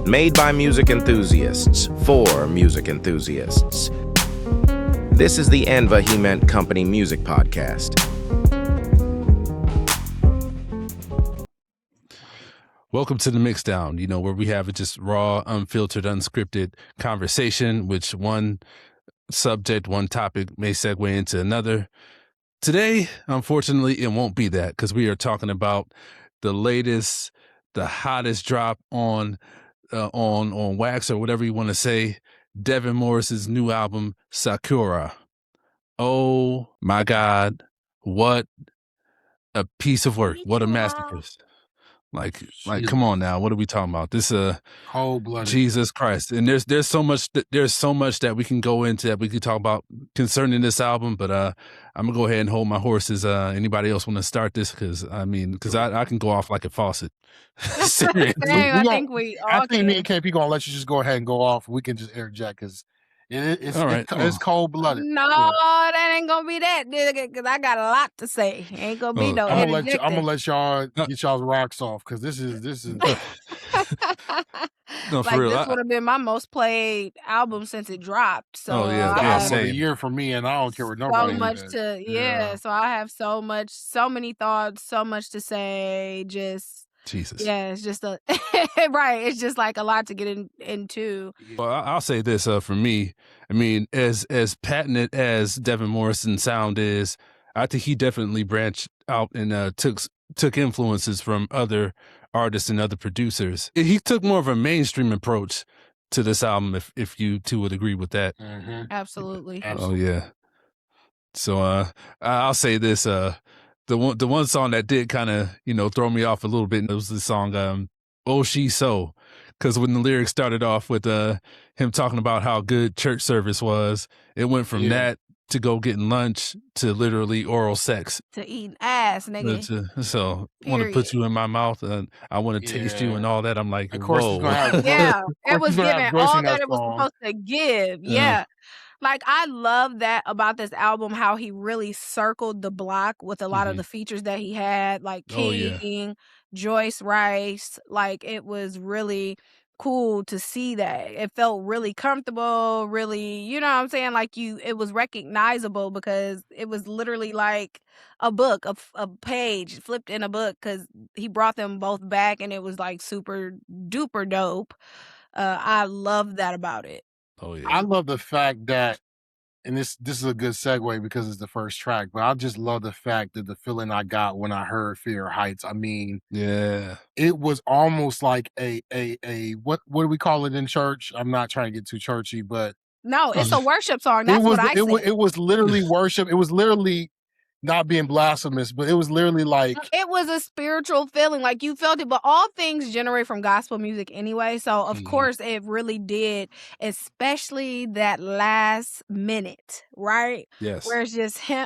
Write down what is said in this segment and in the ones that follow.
Made by music enthusiasts, for music enthusiasts. This is the Anva He Meant Company Music Podcast. Welcome to the Mixdown, where we have a just raw, unfiltered, unscripted conversation, which one subject, one topic may segue into another. Today, unfortunately, it won't be that because we are talking about the latest, the hottest drop on Wax or whatever you want to say, Devin Morrison's new album, Sakura. Oh my God, what a piece of work! What a masterpiece! Like, come on now. What are we talking about? This, cold-blooded. Jesus Christ. And there's so much that we can go into that we can talk about concerning this album. But I'm gonna go ahead and hold my horses. Anybody else want to start this? Because I can go off like a faucet. Seriously. I think me and KP gonna let you just go ahead and go off. We can just interject because it's cold-blooded. No, that ain't gonna be that, nigga, because I got a lot to say. Ain't gonna be no I'm gonna let y'all get y'all's rocks off because this is No, for real. This would have been my most played album since it dropped. So a year for me, and I don't care what nobody. So much so I have so many thoughts, so much to say. Just Jesus. Yeah, it's just right. It's just like a lot to get into. Well, I'll say this for me. I mean, as patented as Devin Morrison's sound is, I think he definitely branched out and took influences from other artists and other producers. He took more of a mainstream approach to this album, if you two would agree with that. Mm-hmm. Absolutely. Oh yeah. So I'll say this. The one song that did kind of, throw me off a little bit, it was the song, Oh, She So, because when the lyrics started off with him talking about how good church service was, it went from that to go getting lunch to literally oral sex. To eating ass, nigga. So I want to put you in my mouth and I want to taste you and all that. I'm like, of course whoa. It was giving all that it was supposed to give. Yeah. Like, I love that about this album, how he really circled the block with a lot of the features that he had, like King, Joyce Rice. Like, it was really cool to see that. It felt really comfortable, really, you know what I'm saying? Like, it was recognizable because it was literally like a book, a page flipped in a book, because he brought them both back and it was like super duper dope. I love that about it. Oh yeah. I love the fact that, and this is a good segue because it's the first track, but I just love the fact that the feeling I got when I heard Fear Heights. I mean, it was almost like a what do we call it in church? I'm not trying to get too churchy, but no, it's a worship song. That's what I said. It was literally worship. It was literally not being blasphemous, but it was literally like it was a spiritual feeling, like you felt it. But all things generate from gospel music anyway, so of course it really did, especially that last minute, right? Yes, where it's just him.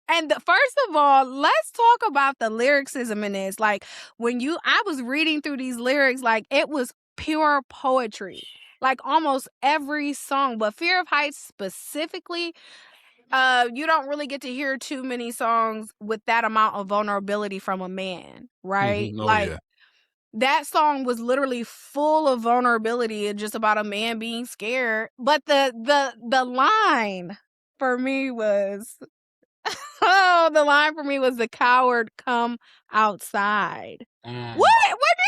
And first of all, let's talk about the lyricism in this. Like, I was reading through these lyrics, like it was pure poetry, like almost every song, but Fear of Heights specifically. You don't really get to hear too many songs with that amount of vulnerability from a man, right? That song was literally full of vulnerability and just about a man being scared. But the line for me was, the coward come outside. What do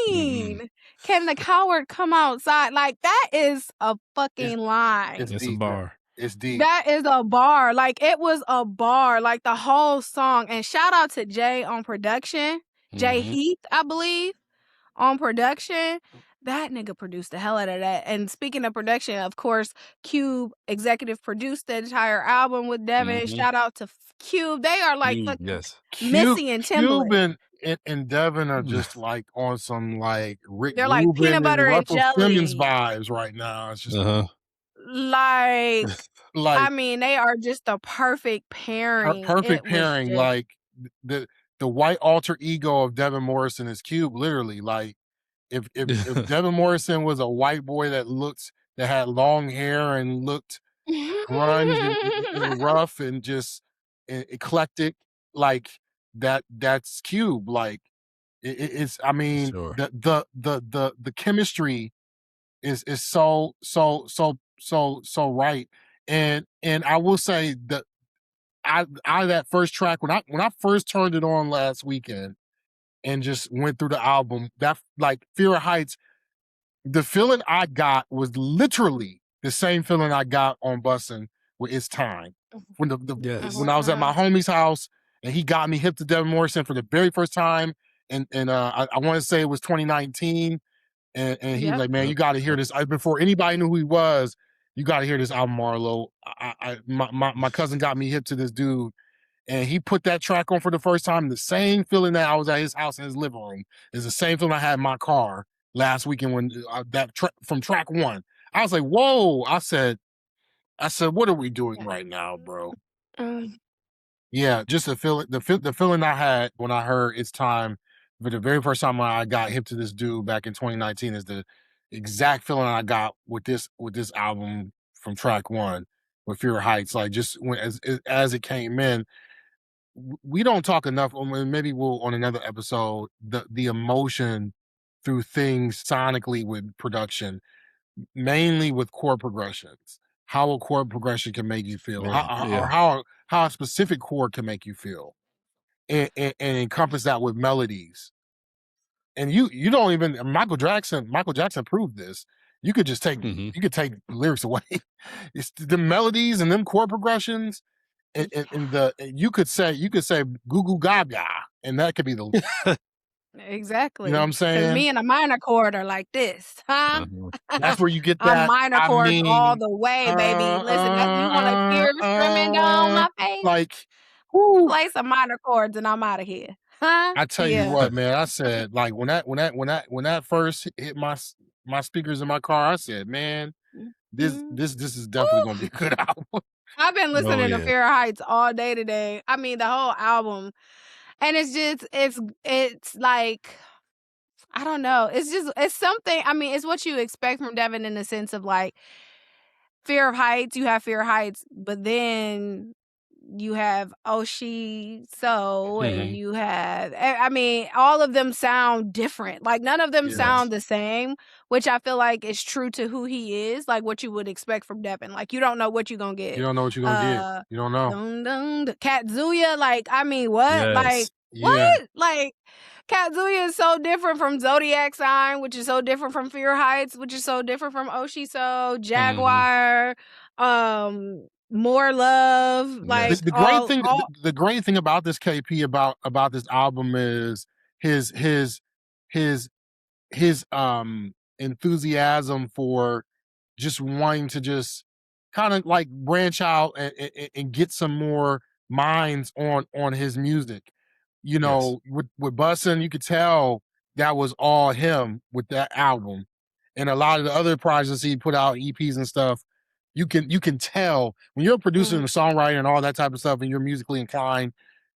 you mean? Can the coward come outside? Like, that is a fucking line. It's a bar. It's deep. That is a bar. Like, it was a bar. Like, the whole song. And shout out to Jay on production. Jay Heath, I believe, on production. That nigga produced the hell out of that. And speaking of production, of course, Cube executive produced the entire album with Devin. Shout out to Cube. They are like Missy and Timbaland. Cube and Devin are just like on some like Rick They're like Rubin peanut butter and Russell jelly Simmons vibes right now. It's just like I mean, they are just the perfect pairing. Perfect pairing. Like the white alter ego of Devin Morrison is Cube, literally. Like if Devin Morrison was a white boy that had long hair and looked grunge and rough and just eclectic, like that's Cube. Like It's I mean Sure. the chemistry is so right. And I will say that out of that first track, when I first turned it on last weekend and just went through the album, that like Fear of Heights, the feeling I got was literally the same feeling I got on Bussin' with It's Time. When when I was at my homie's house and he got me hip to Devin Morrison for the very first time, and I want to say it was 2019, and he was like, "Man, you got to hear this." Before anybody knew who he was, you got to hear this album, Marlo. My cousin got me hip to this dude, and he put that track on for the first time. The same feeling that I was at his house in his living room is the same feeling I had in my car last weekend when from track one. I was like, "Whoa!" I said, "What are we doing right now, bro?" Yeah, just the feeling I had when I heard It's Time for the very first time I got hip to this dude back in 2019 is the exact feeling I got with this album from track one with Fear Heights. Like just when as it came in, we don't talk enough. Maybe we'll on another episode. The emotion through things sonically with production, mainly with chord progressions. How a chord progression can make you feel, or how a specific chord can make you feel, and encompass that with melodies. And you don't even Michael Jackson proved this. You could just take you could take lyrics away. It's the melodies and them chord progressions. And you could say goo goo gaga, and that could be the exactly. You know what I'm saying? Because me and a minor chord are like this, huh? That's where you get I'm that. minor chords all the way, baby. Listen, you want to tear screaming down my face? Like, whoo. Play some minor chords, and I'm out of here, huh? I tell you what, man. I said, like when that first hit my speakers in my car, I said, man, this is definitely gonna be a good album. I've been listening to Fear Heights all day today. I mean, the whole album, and it's just it's like, I don't know. It's something. I mean, it's what you expect from Devin in the sense of like Fear of Heights. You have Fear of Heights, but then you have Oshi So, and you have, I mean, all of them sound different. Like none of them sound the same, which I feel like is true to who he is, like what you would expect from Devin. Like you don't know what you're gonna get. You don't know what you're gonna get. You don't know. Katsuya, like, I mean, what? Like, what? Like, Katsuya is so different from Zodiac Sign, which is so different from Fear Heights, which is so different from Oshi So, Jaguar, More Love. Like the great thing about this KP about this album is his enthusiasm for just wanting to just kind of like branch out and get some more minds on his music. You know, with Bussin', you could tell that was all him with that album. And a lot of the other projects he put out, EPs and stuff, you can tell when you're a producer and a songwriter and all that type of stuff and you're musically inclined,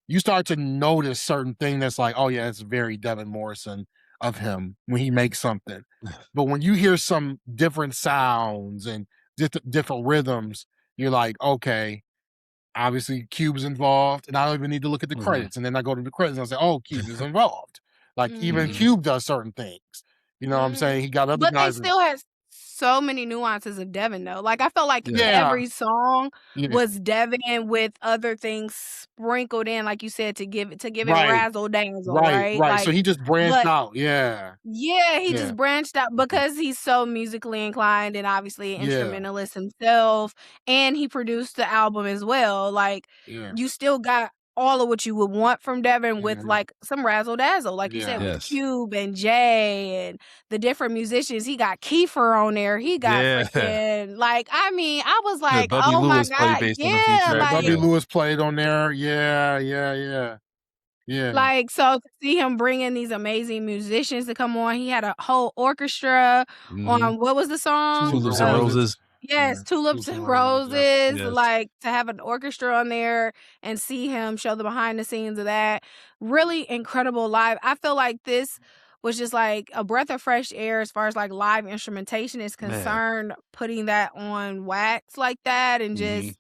you start to notice certain things that's like, oh yeah, it's very Devin Morrison of him when he makes something. But when you hear some different sounds and different rhythms, you're like, okay, obviously Cube's involved, and I don't even need to look at the credits. And then I go to the credits and I say, oh, Cube is involved. Like even Cube does certain things. You know what I'm saying? He got other guys. But they still has so many nuances of Devin though. Like I felt like every song was Devin with other things sprinkled in, like you said, to give it razzle dazzle, right? Right. Like, so he just branched out. Yeah, he just branched out because he's so musically inclined and obviously an instrumentalist himself, and he produced the album as well. Like you still got all of what you would want from Devin with like some razzle dazzle, like you said, with Cube and Jay and the different musicians. He got Kiefer on there. He got freaking, like, I mean, I was like, oh my God. Like, Bubby Lewis played on there. Yeah. Like, so to see him bring in these amazing musicians to come on, he had a whole orchestra on, what was the song? Tulips and Roses. Yes, Tulips and Roses. Yes. Like to have an orchestra on there and see him show the behind the scenes of that. Really incredible live. I feel like this was just like a breath of fresh air as far as like live instrumentation is concerned, putting that on wax like that and just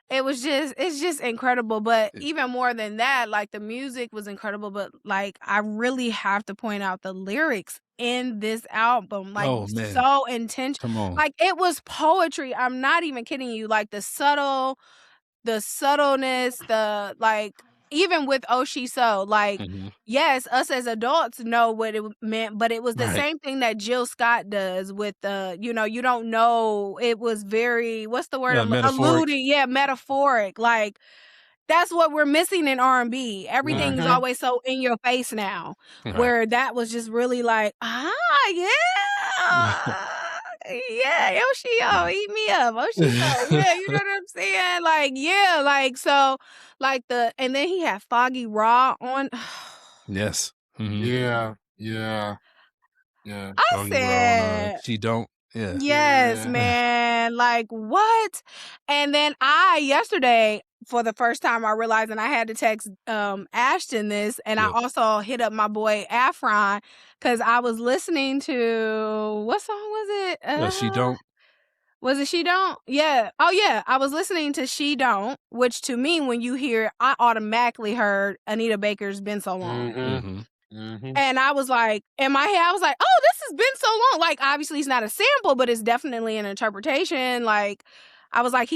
it's just incredible. But even more than that, like the music was incredible, but like I really have to point out the lyrics in this album, like so intentional. Like it was poetry. I'm not even kidding you. Like the subtleness, the like even with Oshi So, like yes, us as adults know what it meant, but it was the same thing that Jill Scott does with the, you don't know. It was very, what's the word? Alluding, metaphoric. Like that's what we're missing in R&B. Everything is always so in your face now, where that was just really like, yeah, Yoshio, eat me up, Yoshio, yeah, you know what I'm saying? Like, yeah, like, so, like and then he had Foggy Raw on. Yes. Yeah. I said, She Don't. Yeah. Yes, man. Like, what? And then yesterday, for the first time, I realized, and I had to text Ashton this, and I also hit up my boy Afron, because I was listening to, what song was it? She Don't. Was it She Don't? Yeah. Oh, yeah. I was listening to She Don't, which to me, when you hear, I automatically heard Anita Baker's Been So Long. And I was like, in my head, I was like, oh, this has been so long. Like, obviously it's not a sample, but it's definitely an interpretation. Like, I was like,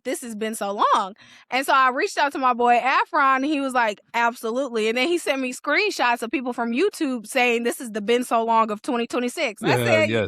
this has been so long. And so I reached out to my boy Afron, and he was like, absolutely. And then he sent me screenshots of people from YouTube saying this is the Been So Long of 2026. I said, yeah.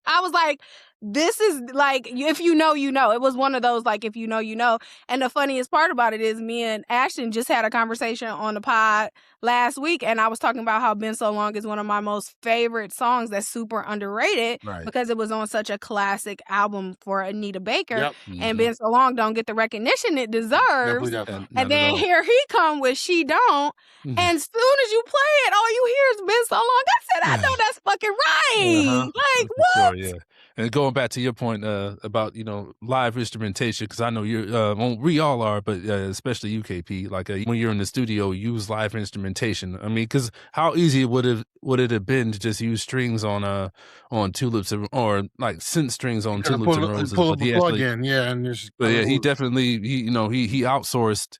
I was like, this is like, if you know, you know. It was one of those, like, if you know, you know. And the funniest part about it is me and Ashton just had a conversation on the pod last week, and I was talking about how Been So Long is one of my most favorite songs that's super underrated because it was on such a classic album for Anita Baker. And Been So Long don't get the recognition it deserves. And then here he come with She Don't. And as soon as you play it, all you hear is Been So Long. I said, I know that's fucking right. Like, what? Sure, and going back to your point about, live instrumentation, because I know we all are, but especially UKP, like when you're in the studio, use live instrumentation. I mean, because how easy would it have been to just use strings on Tulips, or like synth strings on Tulips and Roses? Pull up a plug-in, and just. But he definitely he outsourced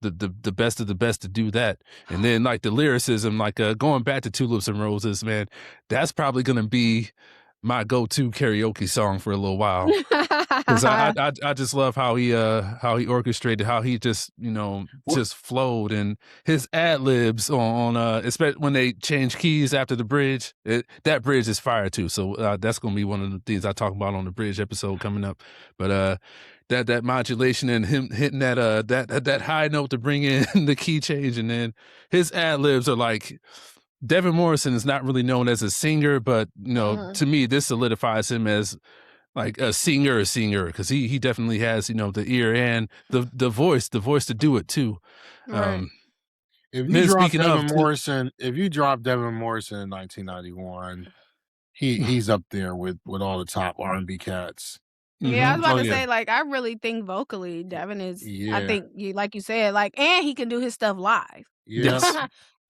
the best of the best to do that. And then like the lyricism, like going back to Tulips and Roses, man, that's probably gonna be my go-to karaoke song for a little while, because I just love how he orchestrated, how he just just flowed, and his ad libs on especially when they change keys after the bridge. That bridge is fire too. So that's gonna be one of the things I talk about on the bridge episode coming up. But that modulation and him hitting that high note to bring in the key change, and then his ad libs are like. Devin Morrison is not really known as a singer, but to me, this solidifies him as like a singer, because he definitely has the ear and the voice to do it too. Right. If you drop Devin Morrison in 1991, he's up there with all the top R&B cats. Yeah, I was about to say, like, I really think vocally, Devin is. I think, like you said, like, and he can do his stuff live. Yes.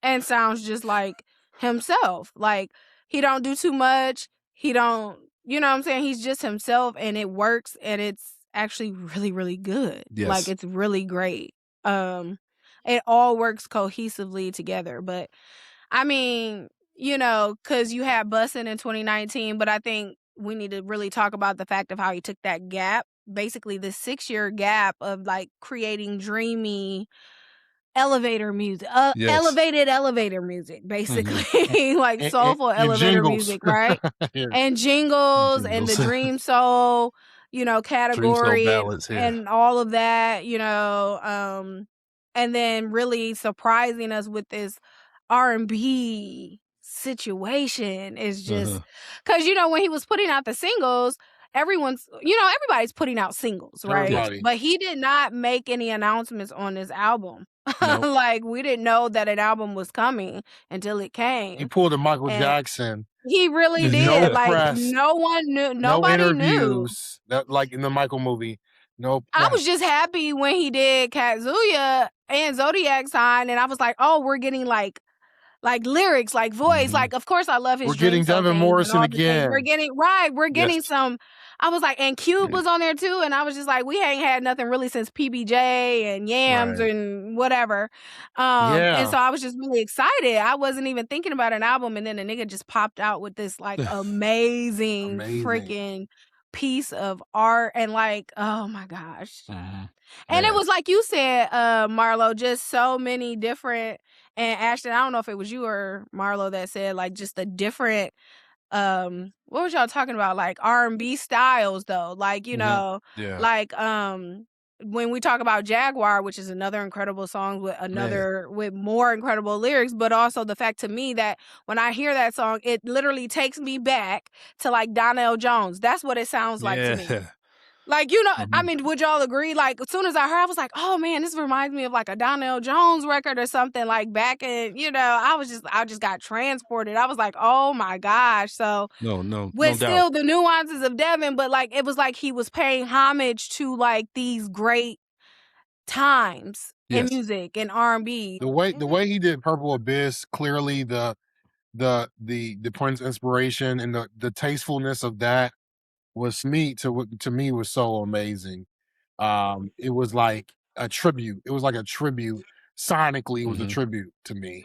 And sounds just like himself. Like, he don't do too much. He don't, you know what I'm saying? He's just himself, and it works, and it's actually really, really good. Yes. Like, it's really great. It all works cohesively together. But, I mean, because you had Bussin' in 2019, but I think we need to really talk about the fact of how he took that gap, basically the 6-year gap of, like, creating dreamy elevator music, elevated elevator music, basically. Like soulful elevator music, right? And jingles and the dream soul, category, ballads, and all of that, and then really surprising us with this R&B situation is just because when he was putting out the singles, everybody's putting out singles, right? Everybody. But he did not make any announcements on this album. Nope. Like, we didn't know that an album was coming until it came. He pulled a Michael Jackson. He really did. No like press, no one knew. Nobody no interviews, knew. Like in the Michael movie. No press. I was just happy when he did Kazuya and Zodiac Sign, and I was like, oh, we're getting like like lyrics, like voice. Like, of course, I love his We're getting Devin Morrison again. We're getting some. I was like, and Cube was on there too, and I was just like, we ain't had nothing really since PBJ and Yams and whatever. And so I was just really excited. I wasn't even thinking about an album, and then the nigga just popped out with this like amazing. Freaking piece of art, and like, oh my gosh. And it was like you said, Marlo, just so many different. And Ashton, I don't know if it was you or Marlo that said like just the different what was y'all talking about, like R&B styles though, like, you know, like when we talk about Jaguar, which is another incredible song with more incredible lyrics, but also the fact to me that when I hear that song, it literally takes me back to like Donnell Jones. That's what it sounds like to me. Like, you know, I mean, would y'all agree? Like, as soon as I heard, I was like, oh man, this reminds me of like a Donnell Jones record or something, like back in, you know, I just got transported. I was like, oh my gosh. So with still the nuances of Devin, but like, it was like he was paying homage to like these great times in music and R&B. The way he did Purple Abyss, clearly the Prince inspiration and the tastefulness of that was to me was so amazing. It was like a tribute. It was like a tribute. Sonically, it was a tribute to me.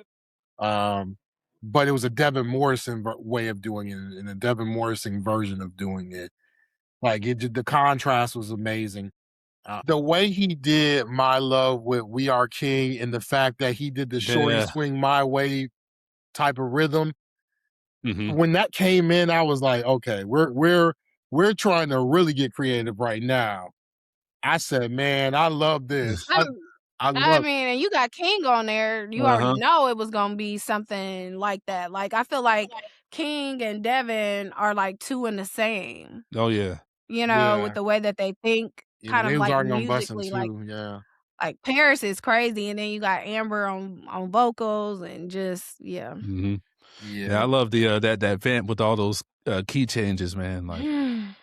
But it was a Devin Morrison way of doing it, and a Devin Morrison version of doing it. Like the contrast was amazing. The way he did My Love with We Are King, and the fact that he did the Shorty Swing My Way type of rhythm. When that came in, I was like, okay, we're trying to really get creative right now. I said, man, I love this. I mean, and you got King on there. You already know it was gonna be something like that. Like, I feel like King and Devin are like two in the same. Oh yeah. You know, with the way that they think, kind of like musically, like Paris is crazy, and then you got Amber on vocals, and just Yeah, I love the that vamp with all those key changes, man. Like, you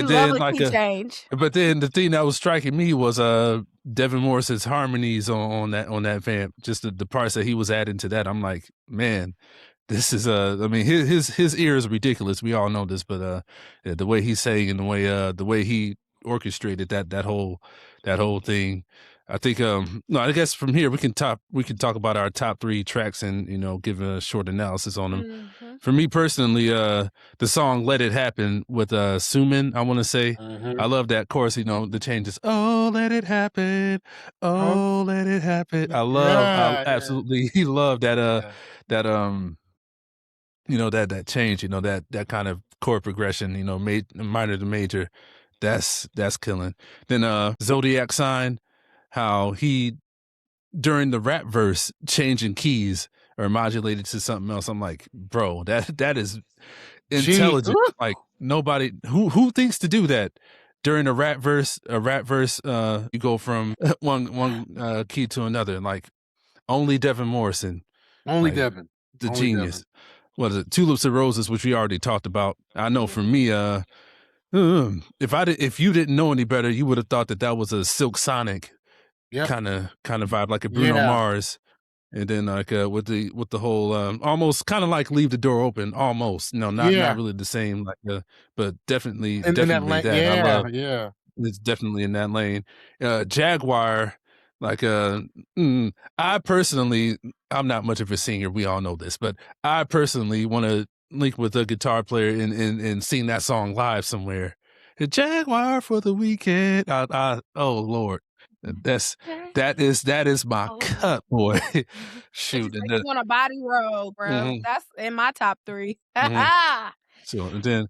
love a key change. But then the thing that was striking me was Devin Morrison's harmonies on that vamp. Just the parts that he was adding to that. I'm like, man, this is I mean, his ear is ridiculous. We all know this, but the way he sang and the way he orchestrated that whole thing. I think no, I guess from here we can talk about our top 3 tracks and, you know, give a short analysis on them. For me personally, the song Let It Happen with Suman, I want to say. I love that chorus, you know, the changes. Oh, let it happen. Oh, let it happen. I absolutely love that you know, that change, you know, that kind of chord progression, you know, minor to major. That's killing. Then Zodiac Sign, how he during the rap verse changing keys or modulated to something else. I'm like, bro, that is intelligent. Like nobody who thinks to do that during a rap verse. You go from one key to another. Like only Devin Morrison, Devin, the genius. Devin. What is it? Tulips and Roses, which we already talked about. I know for me, if you didn't know any better, you would have thought that was a Silk Sonic kind of vibe, like a Bruno Mars, and then like with the whole almost kind of like Leave the Door Open, almost. No, not really the same, like but definitely that. I love, it's definitely in that lane. Jaguar, like I personally, I'm not much of a singer. We all know this, but I personally want to link with a guitar player and sing that song live somewhere. A Jaguar for the weekend. Oh Lord, that is my cut, boy. Shoot, and you want a body roll, bro. That's in my top 3. So and then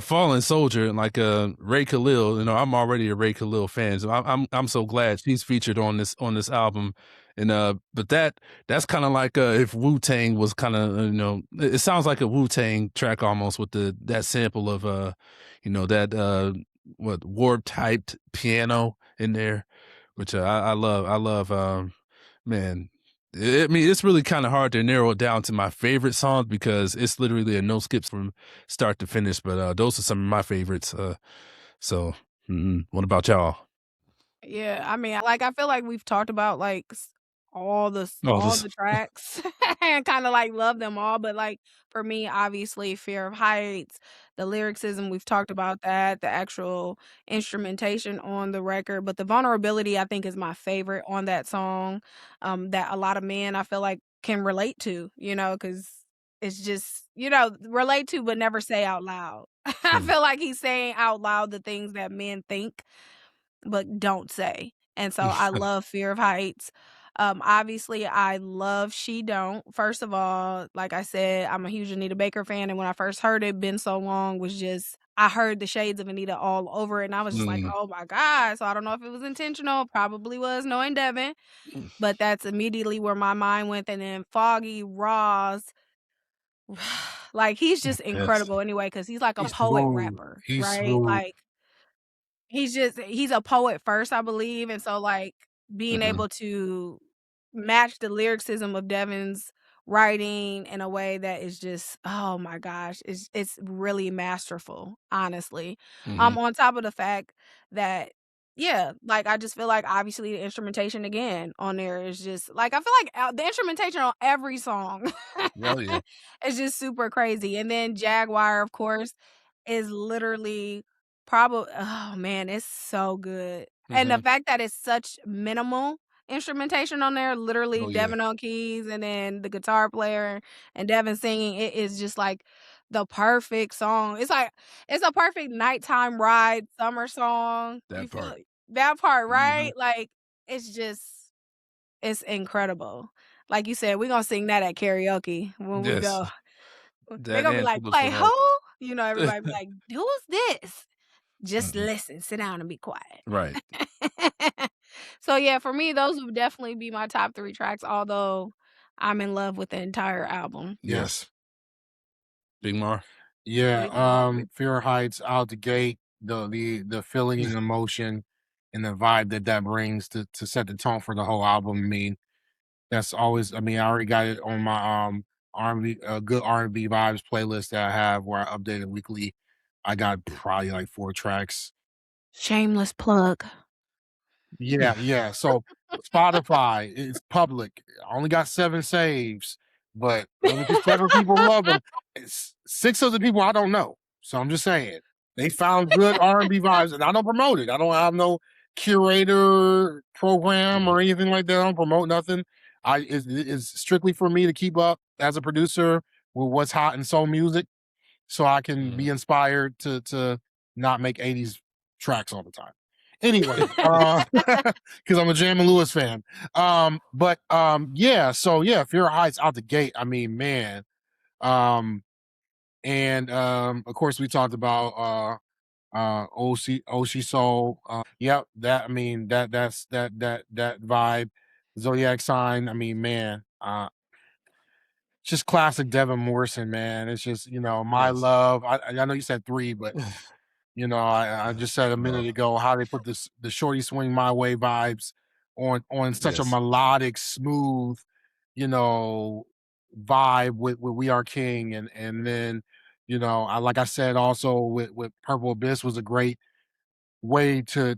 Fallen Soldier and like Ray Khalil. You know, I'm already a Ray Khalil fan, so I'm so glad she's featured on this album. And but that's kind of like if Wu-Tang was kind of, you know, it sounds like a Wu-Tang track almost with that sample of you know, that warp typed piano in there, which I love. Man, I mean, it's really kind of hard to narrow it down to my favorite songs because it's literally a no skips from start to finish. But those are some of my favorites. So what about y'all? Yeah, I mean, like I feel like we've talked about like all the tracks and kind of like love them all. But like for me, obviously, Fear of Heights, the lyricism, we've talked about that, the actual instrumentation on the record, but the vulnerability I think is my favorite on that song. That a lot of men I feel like can relate to, because it's just, relate to but never say out loud. I feel like he's saying out loud the things that men think but don't say. And so I love Fear of Heights. Obviously, I love She Don't. First of all, like I said, I'm a huge Anita Baker fan, and when I first heard it, Been So Long was just, I heard the shades of Anita all over it, and I was just like, oh my God. So I don't know if it was intentional, probably was, knowing Devin, but that's immediately where my mind went. And then Foggy, Ross, like he's just incredible anyway, because he's like a poet rapper, right? Like he's a poet first, I believe, and so, like, being able to match the lyricism of Devin's writing in a way that is just, oh my gosh, it's really masterful, honestly. On top of the fact that yeah, like, I just feel like, obviously, the instrumentation again on there is just like, I feel like, the instrumentation on every song Oh, yeah. is just super crazy, and then Jaguar, of course, is literally probably oh man, it's so good. And the fact that it's such minimal instrumentation on there, literally Devin on keys and then the guitar player and Devin singing, it is just like the perfect song. It's like it's a perfect nighttime ride summer song. That part. That part, right? Like it's just it's incredible. Like you said, we're gonna sing that at karaoke when we go. They're gonna be like, play who? Everybody be like, who's this? Just listen, sit down and be quiet. Right. So yeah, for me, those would definitely be my top 3 tracks, although I'm in love with the entire album. Yes. Big Mar? Yeah, Fear Heights out the gate, the feeling and emotion and the vibe that brings to set the tone for the whole album. I mean, that's always I already got it on my R&B good R&B vibes playlist that I have where I update it weekly. I got probably like 4 tracks. Shameless plug. Yeah. So Spotify is public. I only got 7 saves, but only 7 people love them. 6 of the people I don't know. So I'm just saying they found good R&B vibes, and I don't promote it. I don't have no curator program or anything like that. I don't promote nothing. It's strictly for me to keep up as a producer with what's hot in soul music, so I can be inspired to not make 80s tracks all the time. Anyway, because I'm a Jam and Lewis fan. So Fear Heights out the gate. I mean, man. Of course we talked about Oshi Soul. Yep, that that vibe. Zodiac Sign. I mean, man. Just classic Devin Morrison, man. It's just, My Love. I know you said 3, but I just said a minute ago how they put the Shorty Swing My Way vibes on such a melodic, smooth, vibe with We Are King, and then like I said also with Purple Abyss was a great way to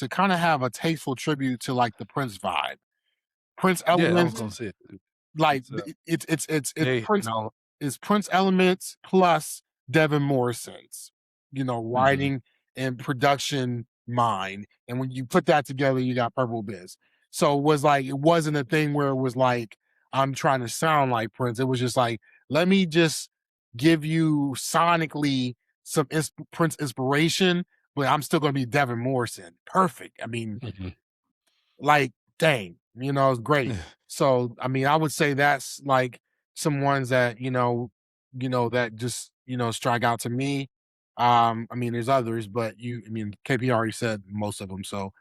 kind of have a tasteful tribute to like the Prince vibe. Prince elements. Yeah, I was gonna say it. Like it's Prince. It's Prince elements plus Devin Morrison's, writing and production mind. And when you put that together, you got Purple Biz. So it wasn't a thing where it was like, I'm trying to sound like Prince. It was just like, let me just give you sonically some Prince inspiration, but I'm still going to be Devin Morrison. Perfect. I mean, like, dang, it's great. So, I would say that's like some ones that, that just, strike out to me. There's others, but KP already said most of them. So,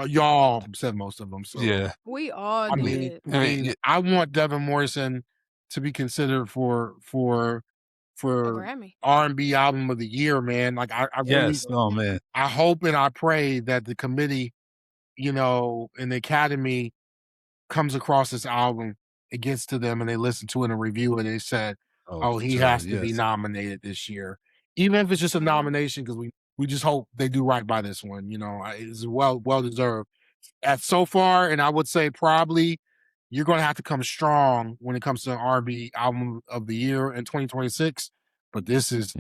y'all said most of them. So, yeah, we all did. I want Devin Morrison to be considered for R&B album of the year, man. Like, I really, man. I hope and I pray that the committee, and the Academy comes across this album, it gets to them and they listen to it and review it and they said, he has to be nominated this year. Even if it's just a nomination, because we just hope they do right by this one. It's well deserved. So far, and I would say probably you're going to have to come strong when it comes to an R&B album of the year in 2026. But this is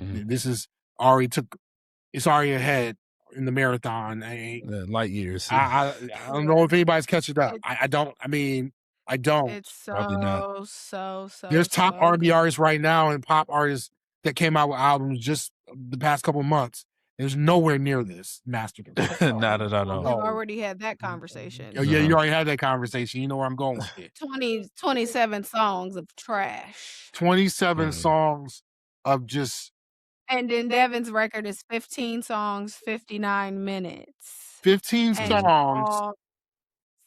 it's already ahead in the marathon. Light years. I don't know if anybody's catching up. I don't. I mean, I don't. It's Probably not. so There's top so R&B artists right now and pop artists that came out with albums just the past couple months. There's nowhere near this masterpiece. Not at all. We've already had that conversation. Oh, yeah, you already had that conversation. You know where I'm going with it. 27 songs of trash. 27 songs of just. And then Devin's record is 15 songs, 59 minutes. 15 songs.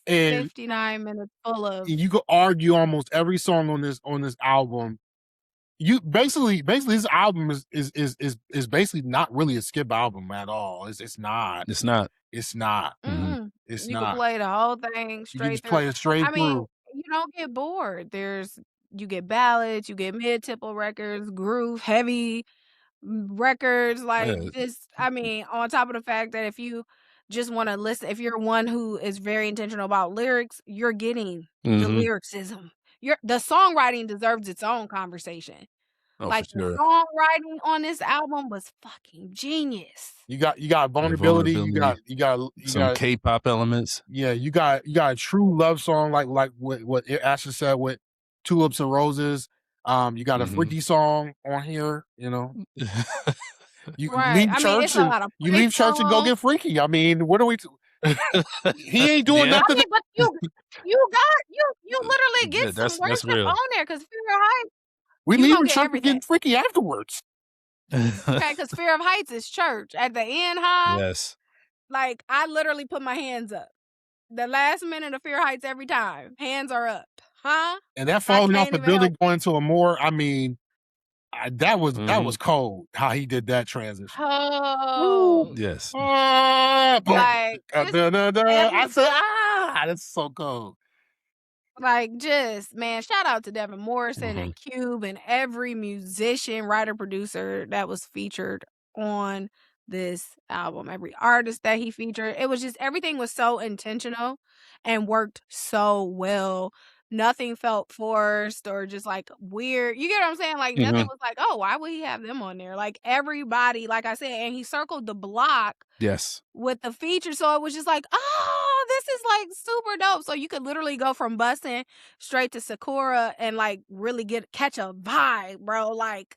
And 59 minutes full of. You could argue almost every song on this album. You basically this album is basically not really a skip album at all. It's not. It's not. It's not. Mm-hmm. It's you not. can play the whole thing straight you can just through. play it straight through. Mean, you don't get bored. You get ballads, you get mid-tempo records, groove, heavy records, on top of the fact that if you just want to listen, if you're one who is very intentional about lyrics, you're getting the lyricism. The songwriting deserves its own conversation. Oh, the songwriting on this album was fucking genius. You got vulnerability. You got some K-pop elements. Yeah, you got a true love song like what Asher said with Tulips and Roses. You got a freaky song on here. You know, you leave church and go get freaky. I mean, what are we? He ain't doing nothing. But you literally get some worship on there because Fear of Heights. We leave church and get freaky afterwards. Okay, because Fear of Heights is church at the end, huh? Yes. Like I literally put my hands up. The last minute of Fear Heights every time, hands are up, huh? And that falling off the building going to a more. I mean, that was cold. How he did that transition. Oh yes. I said, that's so cold. Like, just, man, shout out to Devin Morrison and Cube and every musician, writer, producer that was featured on this album. Every artist that he featured. It was just, everything was so intentional and worked so well. Nothing felt forced or just like weird. You get what I'm saying? Like, nothing was like, oh, why would he have them on there? Like, everybody, like I said, and he circled the block. Yes. With the feature. So it was just like, oh, this is like super dope. So you could literally go from Bustin' straight to Sakura and like really catch a vibe, bro. Like,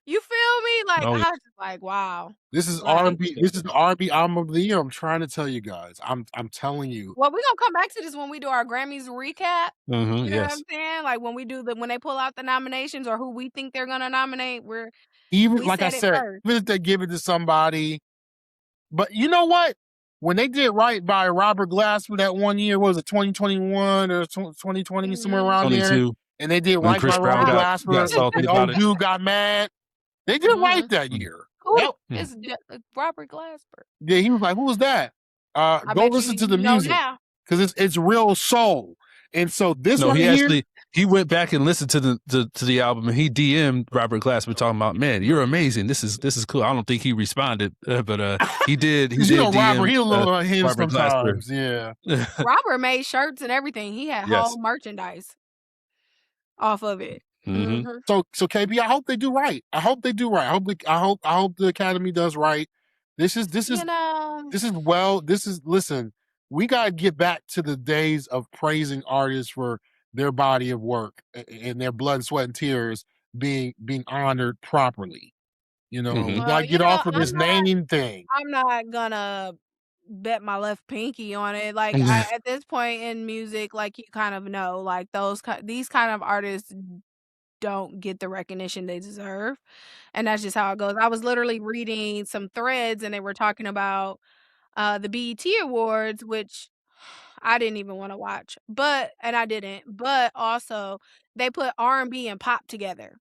you feel me? Like, I was just like, wow. This is R&B. This is the R&B album of the year. I'm trying to tell you guys. I'm telling you. Well, we're gonna come back to this when we do our Grammys recap. You know what I'm saying? Like when we do when they pull out the nominations or who we think they're gonna nominate, like I said, even if they give it to somebody. But you know what? When they did right by Robert Glasper that one year, what was it 2021 or 2020, somewhere around 22. there? And they did right by Robert Glasper. And the old dude got mad. They did right that year. It's Robert Glasper. Yeah, he was like, "Who was that?" Go listen to the music because it's real soul. And so he went back and listened to the album and he DM'd Robert Glasper talking about, man, you're amazing. This is cool. I don't think he responded, but he did. He did. Robert, he a little Robert sometimes. Yeah. Robert made shirts and everything. He had whole merchandise off of it. So KB, I hope they do right. I hope the Academy does right. Listen, we gotta get back to the days of praising artists for their body of work and their blood, sweat, and tears being honored properly. You know, we gotta get off of this naming thing. I'm not gonna bet my left pinky on it. Like at this point in music, like you kind of know, like these kind of artists don't get the recognition they deserve, and that's just how it goes. I was literally reading some threads, and they were talking about the BET Awards, which I didn't even want to watch, and I didn't. But also, they put R&B and pop together,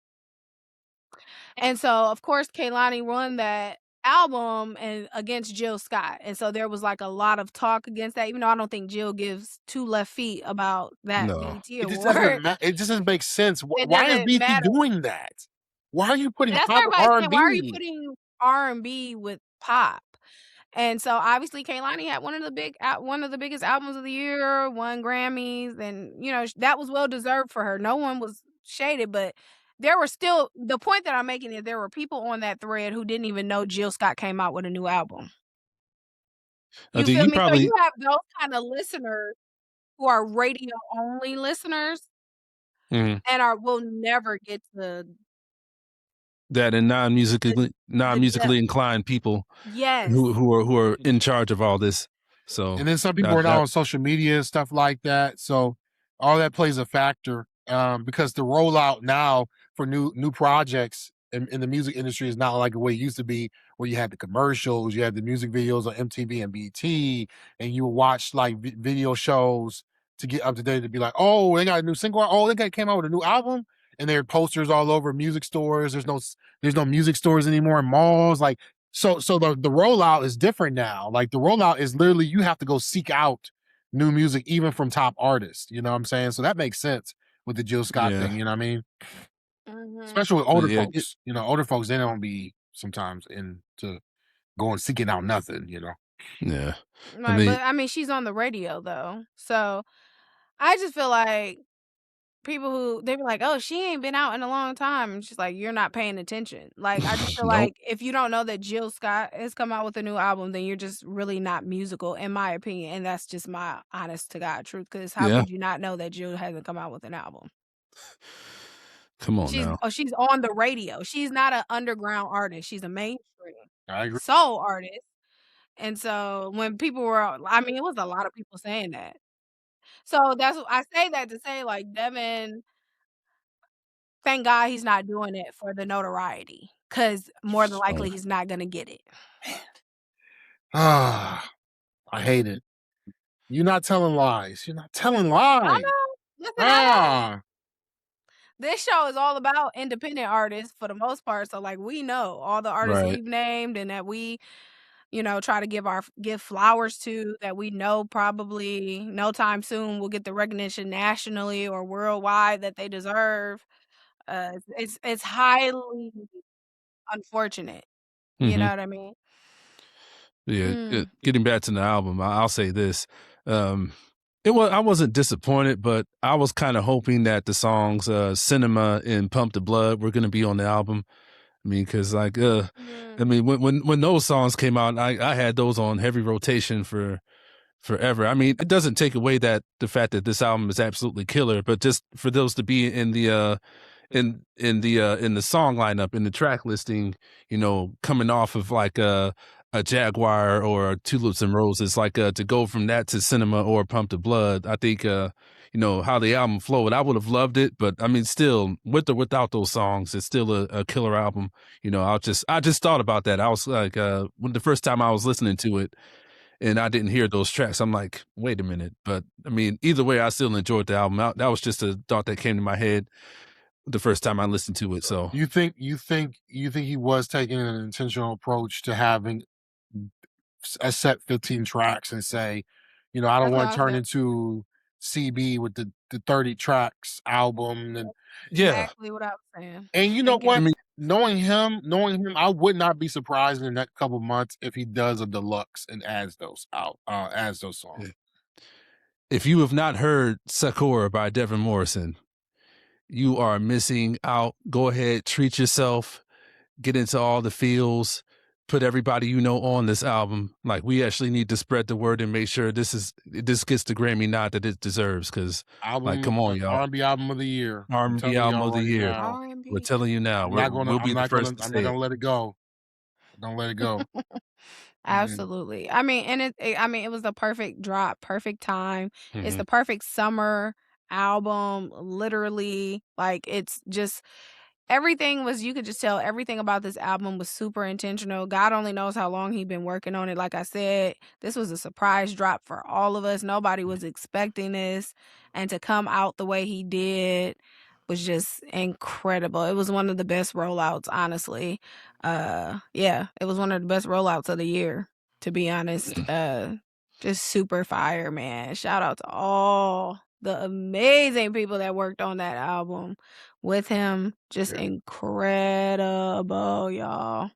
and so of course, Kehlani won that album and against Jill Scott, and so there was like a lot of talk against that. Even though I don't think Jill gives two left feet about that BET Award. It just doesn't make sense. Why is BET doing that? Why are you putting pop R&B? Why are you putting R&B with pop? And so obviously Kehlani had one of the biggest albums of the year, won Grammys, and you know that was well deserved for her. No one was shaded, but there were still, the point that I'm making is there were people on that thread who didn't even know Jill Scott came out with a new album. You feel me? So you have those kind of listeners who are radio only listeners and will never get to that, and non-musically inclined people, yes, who are in charge of all this. So, and then some people are now on social media and stuff like that. So all that plays a factor, because the rollout now for new projects in the music industry is not like the way it used to be, where you had the commercials, you had the music videos on MTV and BT, and you watch like video shows to get up to date, to be like, oh, they got a new single. Oh, they came out with a new album. And there are posters all over music stores. There's no music stores anymore in malls. Like, so the rollout is different now. Like the rollout is literally, you have to go seek out new music, even from top artists. You know what I'm saying? So that makes sense with the Jill Scott thing. You know what I mean? Especially with older folks. You know, older folks, they don't be sometimes into going seeking out nothing. You know? Yeah. Right, but I mean, she's on the radio though, so I just feel like people who they be like, oh, she ain't been out in a long time. And she's like, you're not paying attention. Like, I just feel like if you don't know that Jill Scott has come out with a new album, then you're just really not musical, in my opinion. And that's just my honest to God truth. Because how could you not know that Jill hasn't come out with an album? Come on now. She's on the radio. She's not an underground artist. She's a mainstream soul artist. And so when people were, I mean, it was a lot of people saying that. So that's what I say that to say, like, Devin, thank God he's not doing it for the notoriety, because more than likely he's not gonna get it. I hate it. You're not telling lies. You're not telling lies. I know. Listen, this show is all about independent artists for the most part. So like, we know all the artists we've named and that we, you know, try to give flowers to, that we know probably no time soon will get the recognition nationally or worldwide that they deserve. It's highly unfortunate. You know what I mean? Yeah. Getting back to the album, I'll say this: I wasn't disappointed, but I was kind of hoping that the songs "Cinema" and "Pump the Blood" were going to be on the album. I mean, because like, I mean, when those songs came out, I had those on heavy rotation for forever. I mean, it doesn't take away the fact that this album is absolutely killer, but just for those to be in the song lineup, in the track listing, you know, coming off of like a Jaguar or Tulips and Roses, like to go from that to Cinema or Pump the Blood, I think you know, how the album flowed, I would have loved it, but I mean, still, with or without those songs, it's still a killer album. You know, I just thought about that. I was like, when the first time I was listening to it and I didn't hear those tracks, I'm like, wait a minute. But I mean, either way, I still enjoyed the album. That was just a thought that came to my head the first time I listened to it. So you think he was taking an intentional approach to having a set 15 tracks and say, you know, I don't want to turn into CB with the 30 tracks album. And exactly what I was saying. And you know what? I mean, knowing him, I would not be surprised in the next couple months if he does a deluxe and adds those songs. If you have not heard Sakura by Devin Morrison, you are missing out. Go ahead, treat yourself, get into all the feels, put everybody you know on this album. Like, we actually need to spread the word and make sure this gets the Grammy nod that it deserves. Because, like, come on, y'all. R&B album of the year. R&B album of the year. We're telling you now. We'll be the first to say it. I'm not gonna let it go. Don't let it go. Absolutely. I mean, and it was the perfect drop, perfect time. It's the perfect summer album, literally. Like, it's just everything was, you could just tell everything about this album was super intentional. God only knows how long he'd been working on it. Like I said, this was a surprise drop for all of us. Nobody was expecting this, and to come out the way he did was just incredible. It was one of the best rollouts, honestly. Yeah, it was one of the best rollouts of the year, to be honest. Just super fire, man. Shout out to all the amazing people that worked on that album with him. Just incredible, y'all.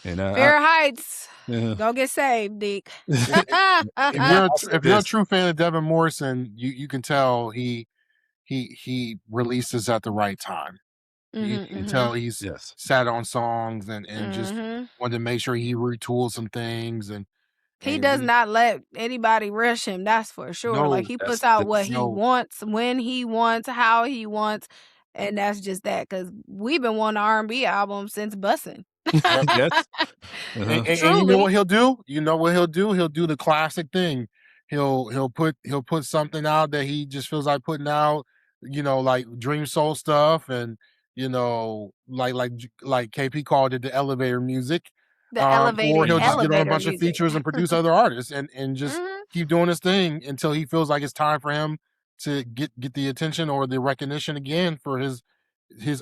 And Fair Heights. Yeah. Go get saved, Deke. If you're a true fan of Devin Morrison, you can tell he releases at the right time. You can tell he's sat on songs and just wanted to make sure he retooled some things and he does not let anybody rush him. That's for sure. No, like he puts out what he wants, when he wants, how he wants, and that's just that. Because we've been wanting an R&B album since Bussin'. Yes. And you know what he'll do? You know what he'll do? He'll do the classic thing. He'll put something out that he just feels like putting out. You know, like Dream Soul stuff, and you know, like KP called it the elevator music. Or he'll just get on a bunch of features and produce other artists and just keep doing his thing until he feels like it's time for him to get the attention or the recognition again for his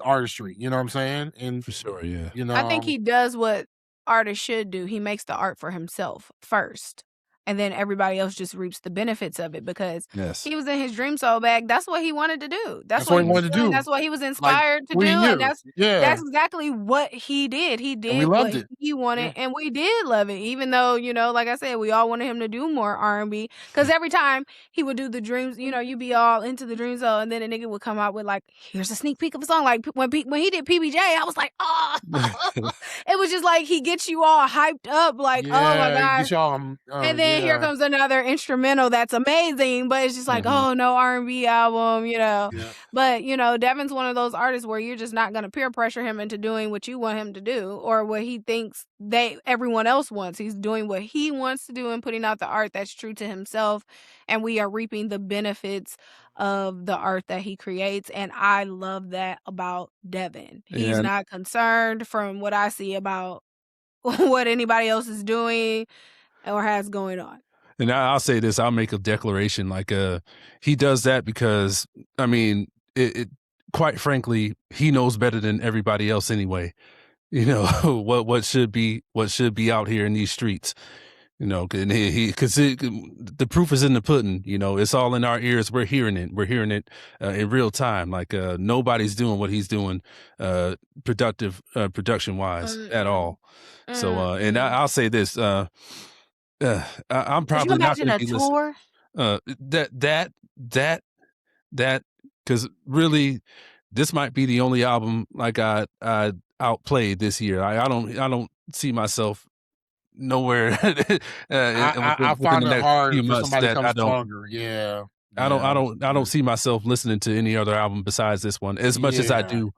artistry. You know what I'm saying? And for sure, yeah. You know, I think he does what artists should do. He makes the art for himself first. And then everybody else just reaps the benefits of it because he was in his Dream Soul bag. That's what he wanted to do. That's what he wanted to do. That's what he was inspired to do. And that's exactly what he did. He did what he wanted, and we did love it. Even though, you know, like I said, we all wanted him to do more R&B. Because every time he would do the Dreams, you know, you'd be all into the Dream Soul, and then a nigga would come out with like, here's a sneak peek of a song. Like when he did PBJ, I was like, oh. It was just like he gets you all hyped up, like, oh my God. And then here comes another instrumental that's amazing, but it's just like, oh, no R&B album, you know. Yeah. But, you know, Devin's one of those artists where you're just not going to peer pressure him into doing what you want him to do or what he thinks everyone else wants. He's doing what he wants to do and putting out the art that's true to himself, and we are reaping the benefits of the art that he creates, and I love that about Devin. He's not concerned from what I see about what anybody else is doing or has going on. And I'll say this, I'll make a declaration, like he does that because, I mean, it quite frankly, he knows better than everybody else anyway. You know, what should be out here in these streets. You know, and because the proof is in the pudding. You know, it's all in our ears. We're hearing it. We're hearing it in real time. Like nobody's doing what he's doing, production wise at all. So, and I'll say this. I'm probably not going to be tour. That because really, this might be the only album like I outplayed this year. I don't see myself nowhere. I find it hard for somebody to come stronger. Yeah. I don't see myself listening to any other album besides this one as much as I do.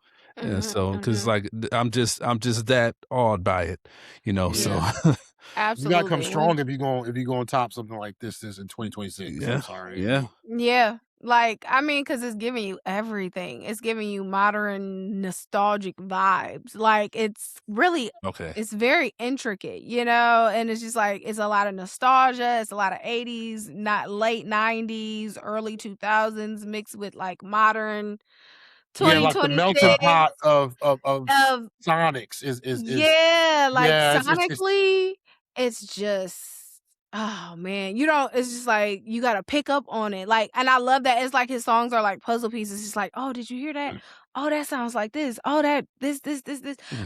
So because like I'm just that awed by it, you know. So absolutely, you gotta come strong if you're going to top something like this in 2026. Yeah. I'm sorry. Yeah. Like, I mean, because it's giving you everything. It's giving you modern, nostalgic vibes. Like, it's really, it's very intricate, you know? And it's just like, it's a lot of nostalgia. It's a lot of 80s, not late 90s, early 2000s mixed with like modern 2026. Yeah, like the melting pot of Sonics is sonically, it's just, oh man, you know, it's just like you gotta pick up on it. Like, and I love that it's like his songs are like puzzle pieces. It's like, oh, did you hear that? Oh, that sounds like this. Oh, that this.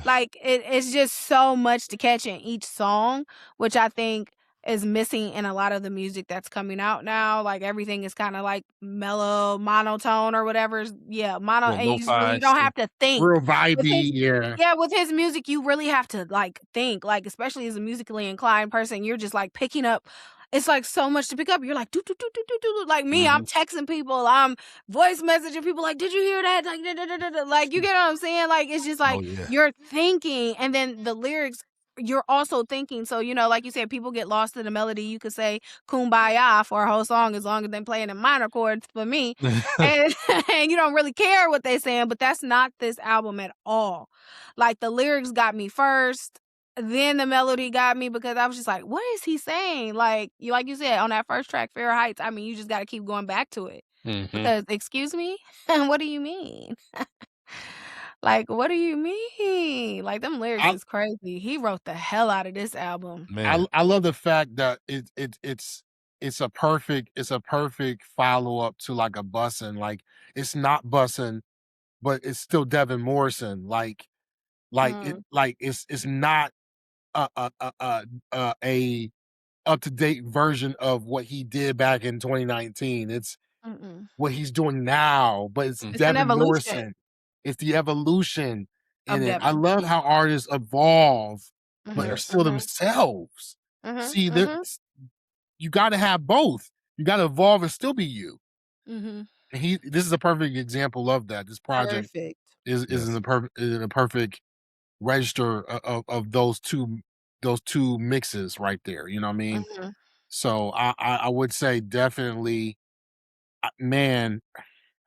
Like it's just so much to catch in each song, which I think is missing in a lot of the music that's coming out now. Like everything is kind of like mellow, monotone or whatever. Yeah, mono. And you really don't have to think. Real vibey, with his music, you really have to like think. Like especially as a musically inclined person, you're just like picking up. It's like so much to pick up. You're like do. Like me, I'm texting people, I'm voice messaging people. Like, did you hear that? Like you get what I'm saying? Like it's just like you're thinking, and then the lyrics. You're also thinking, so you know, like you said, people get lost in the melody. You could say "Kumbaya" for a whole song as long as they're playing in minor chords for me, and you don't really care what they're saying. But that's not this album at all. Like the lyrics got me first, then the melody got me because I was just like, "What is he saying?" Like you said on that first track, "Fair Heights." I mean, you just got to keep going back to it because, excuse me, what do you mean? Like, what do you mean? Like, them lyrics is crazy. He wrote the hell out of this album. Man. I love the fact that it's a perfect follow up to like a Bussin'. Like, it's not Bussin', but it's still Devin Morrison. It's not a up-to-date version of what he did back in 2019. It's what he's doing now, but it's Devin Morrison. It's the evolution in it. I love how artists evolve, but they're still themselves. See, you got to have both. You got to evolve and still be you. And this is a perfect example of that. This project is in a perfect register of those two mixes right there. You know what I mean? So I would say definitely, man,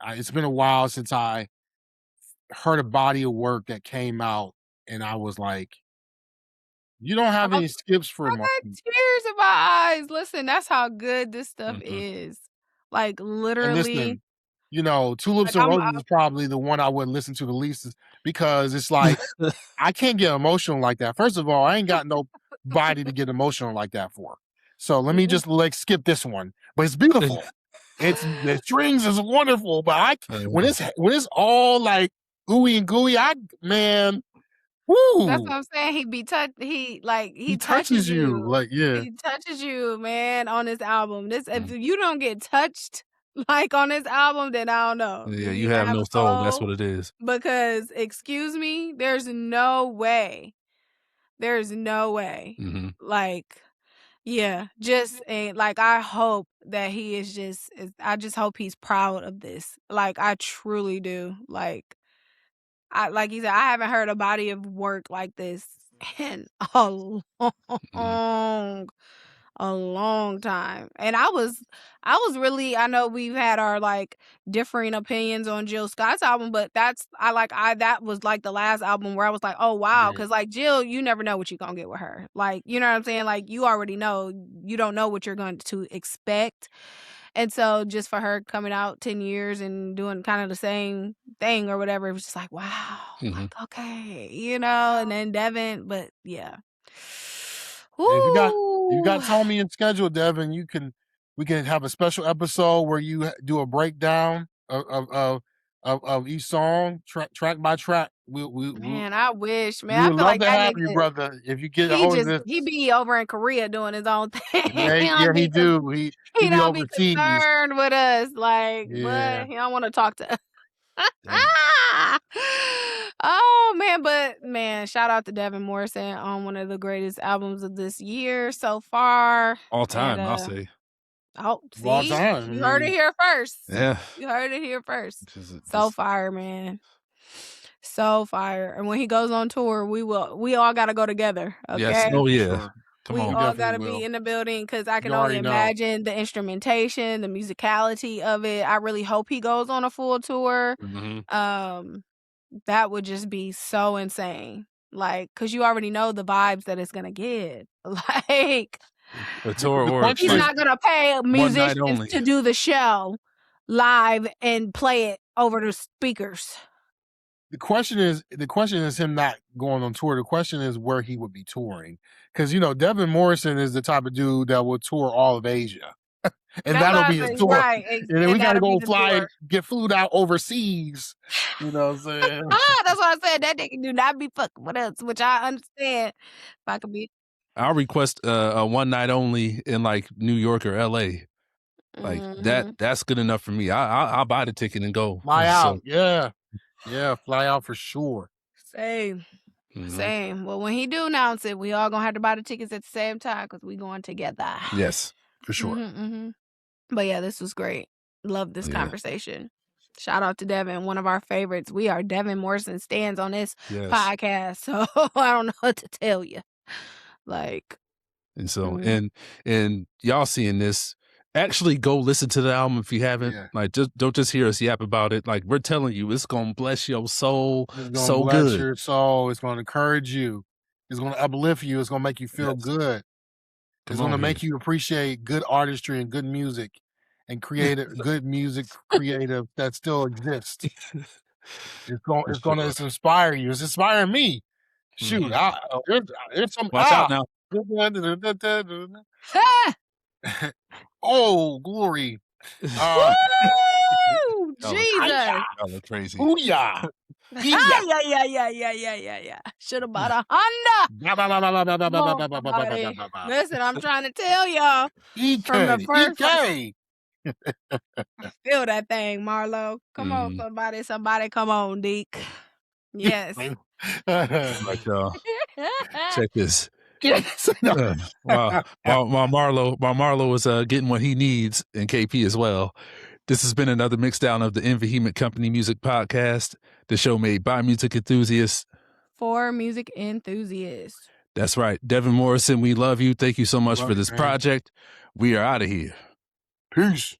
it's been a while since I heard a body of work that came out and I was like, you don't have any skips for I got tears in my eyes. Listen, that's how good this stuff is. Like, literally. And listen, Tulips and Roses is probably the one I would listen to the least because it's like, I can't get emotional like that. First of all, I ain't got nobody to get emotional like that for. So let me just skip this one. But it's beautiful. The strings is wonderful. But when it's all like ooey and gooey, man, woo. That's what I'm saying. He touches you. Like, yeah. He touches you, man, on this album. If you don't get touched like on this album, then I don't know. Yeah, you have no soul. That's what it is. Because, excuse me, there's no way. There's no way. Like, yeah, just like, I hope that he I just hope he's proud of this. Like, I truly do. Like you said, I haven't heard a body of work like this in a long time. And I was really, I know we've had our like differing opinions on Jill Scott's album, but that was like the last album where I was like, oh wow, because like Jill, you never know what you're gonna get with her. Like, you know what I'm saying? Like, you already know, you don't know what you're going to expect. And so just for her coming out 10 years and doing kind of the same thing or whatever, it was just like, wow, like, okay, and then Devin, but yeah. If you got Tommy in schedule, Devin, we can have a special episode where you do a breakdown of each song, track by track. Man, I wish, man. We would love to have you, brother. If you get a hold of this, he be over in Korea doing his own thing. Yeah, he do. He don't be concerned with us, like, but he don't want to talk to us. Oh man, but man, shout out to Devin Morrison on one of the greatest albums of this year so far. All time, I'll say. Oh, see, all time. You heard it here first. Yeah, you heard it here first. So fire, man. So fire. And when he goes on tour, we all got to go together. Okay? Yes. Oh yeah. Sure. We all got to be in the building because I can only imagine the instrumentation, the musicality of it. I really hope he goes on a full tour. That would just be so insane. Like, because you already know the vibes that it's going to get. Like, a tour he's not going to pay musicians to do the show live and play it over the speakers. The question is him not going on tour. The question is where he would be touring. Because, Devin Morrison is the type of dude that will tour all of Asia. And that'll be his tour. Right. And then we got to go get flew out overseas. You know what I'm saying? That's what I said. That nigga do not be fucking with us, which I understand. If I could be. I'll request a one night only in like New York or LA. Like that's good enough for me. I'll buy the ticket and go. Fly out. Yeah. Yeah, fly out for sure. Same. Well, when he do announce it, we all gonna have to buy the tickets at the same time because we going together. Yes, for sure. But yeah, this was great. Love this conversation. Shout out to Devin, one of our favorites. We are Devin Morrison stands on this podcast, so I don't know what to tell you. Like, and so and y'all seeing this. Actually, go listen to the album if you haven't. Yeah. Like, don't just hear us yap about it. Like, we're telling you, it's gonna bless your soul. It's gonna bless your soul. It's gonna encourage you. It's gonna uplift you. It's gonna make you feel good. It's gonna make you appreciate good artistry and good music, and good music creative that still exists. It's gonna inspire you. It's inspiring me. Shoot, there's some. Watch out now. Oh, glory. Jesus. Y'all look crazy. Booyah. Yeah. Should have bought a Honda. Listen, I'm trying to tell y'all. From the first feel that thing, Marlo. Come on, somebody come on, Deke. Yes. Like y'all. Check this. While Marlo is getting what he needs, and KP as well. This has been another Mixdown of the Vehement Company Music Podcast, the show made by music enthusiasts for music enthusiasts. That's right. Devin Morrison, we love you. Thank you so much for this project. We are out of here. Peace.